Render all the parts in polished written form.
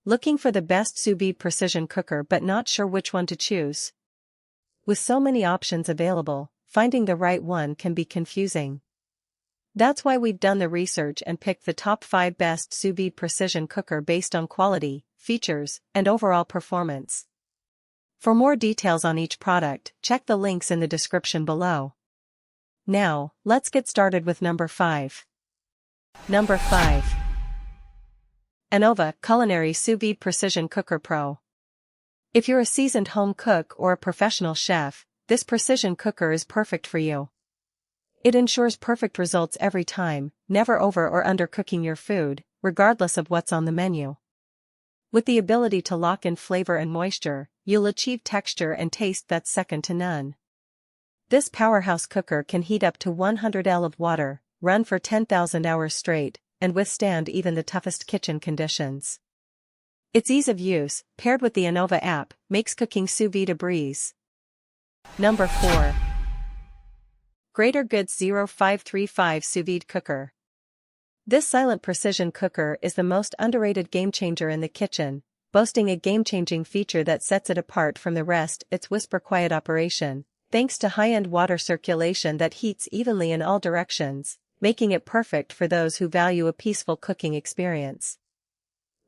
Looking for the best sous vide precision cooker but not sure which one to choose? With so many options available, finding the right one can be confusing. That's why we've done the research and picked the top 5 best sous vide precision cooker based on quality, features, and overall performance. For more details on each product, check the links in the description below. Now, let's get started with number 5. Number 5. Anova Culinary Sous Vide Precision Cooker Pro. If you're a seasoned home cook or a professional chef, this precision cooker is perfect for you. It ensures perfect results every time, never over or undercooking your food, regardless of what's on the menu. With the ability to lock in flavor and moisture, you'll achieve texture and taste that's second to none. This powerhouse cooker can heat up to 100 L of water, run for 10,000 hours straight, and withstand even the toughest kitchen conditions. Its ease of use, paired with the Anova app, makes cooking sous vide a breeze. Number 4. Greater Goods 0535 Sous Vide Cooker. This silent precision cooker is the most underrated game-changer in the kitchen, boasting a game-changing feature that sets it apart from the rest: its whisper-quiet operation, thanks to high-end water circulation that heats evenly in all directions, making it perfect for those who value a peaceful cooking experience.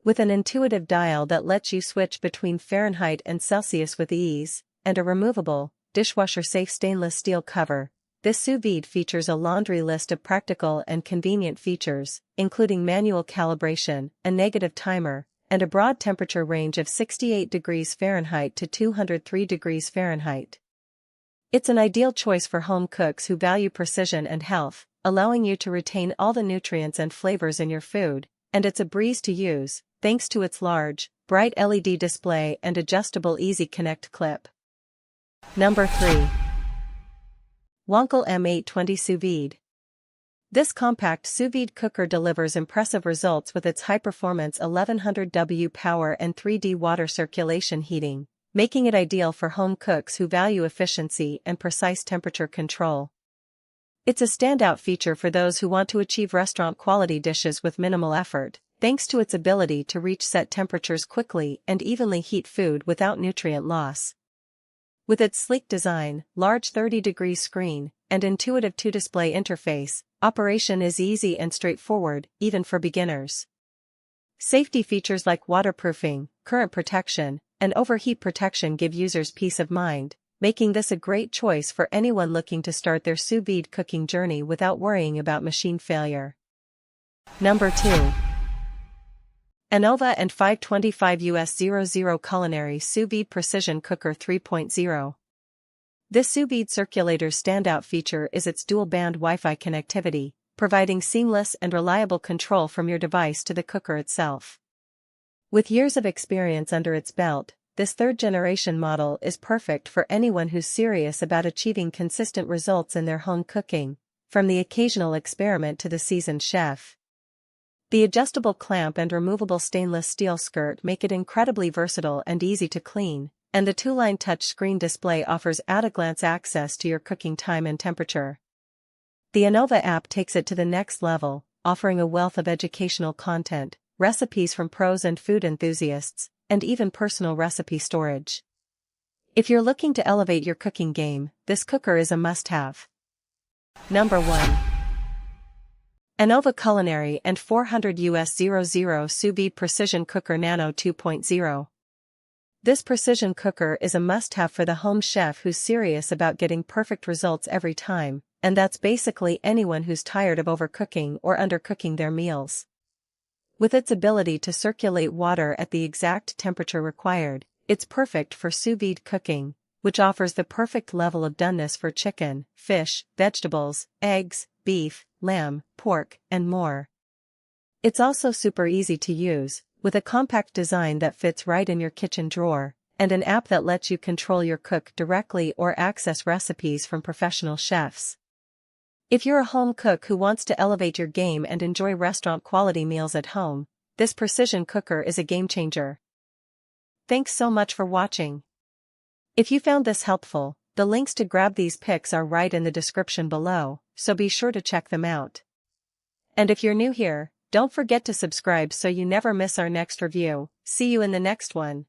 With an intuitive dial that lets you switch between Fahrenheit and Celsius with ease, and a removable, dishwasher-safe stainless steel cover, this sous vide features a laundry list of practical and convenient features, including manual calibration, a negative timer, and a broad temperature range of 68 degrees Fahrenheit to 203 degrees Fahrenheit. It's an ideal choice for home cooks who value precision and health, allowing you to retain all the nutrients and flavors in your food, and it's a breeze to use, thanks to its large, bright LED display and adjustable Easy Connect clip. Number 3. Wancle M820 Sous Vide. This compact sous vide cooker delivers impressive results with its high-performance 1100W power and 3D water circulation heating, making it ideal for home cooks who value efficiency and precise temperature control. It's a standout feature for those who want to achieve restaurant-quality dishes with minimal effort, thanks to its ability to reach set temperatures quickly and evenly heat food without nutrient loss. With its sleek design, large 30-degree screen, and intuitive 2-display interface, operation is easy and straightforward, even for beginners. Safety features like waterproofing, current protection, and overheat protection give users peace of mind, making this a great choice for anyone looking to start their sous vide cooking journey without worrying about machine failure. Number 2. Anova AN400-US00 Culinary Sous Vide Precision Cooker 3.0. This sous vide circulator's standout feature is its dual-band Wi-Fi connectivity, providing seamless and reliable control from your device to the cooker itself. With years of experience under its belt, this third-generation model is perfect for anyone who's serious about achieving consistent results in their home cooking, from the occasional experiment to the seasoned chef. The adjustable clamp and removable stainless steel skirt make it incredibly versatile and easy to clean, and the 2-line touchscreen display offers at-a-glance access to your cooking time and temperature. The Anova app takes it to the next level, offering a wealth of educational content, recipes from pros and food enthusiasts, and even personal recipe storage. If you're looking to elevate your cooking game, this cooker is a must-have. Number 1. Anova Culinary AN400-US00 Sous Vide Precision Cooker Nano 2.0. This precision cooker is a must-have for the home chef who's serious about getting perfect results every time, and that's basically anyone who's tired of overcooking or undercooking their meals. With its ability to circulate water at the exact temperature required, it's perfect for sous vide cooking, which offers the perfect level of doneness for chicken, fish, vegetables, eggs, beef, lamb, pork, and more. It's also super easy to use, with a compact design that fits right in your kitchen drawer, and an app that lets you control your cook directly or access recipes from professional chefs. If you're a home cook who wants to elevate your game and enjoy restaurant-quality meals at home, this precision cooker is a game-changer. Thanks so much for watching. If you found this helpful, the links to grab these picks are right in the description below, so be sure to check them out. And if you're new here, Don't forget to subscribe so you never miss our next review. See you in the next one.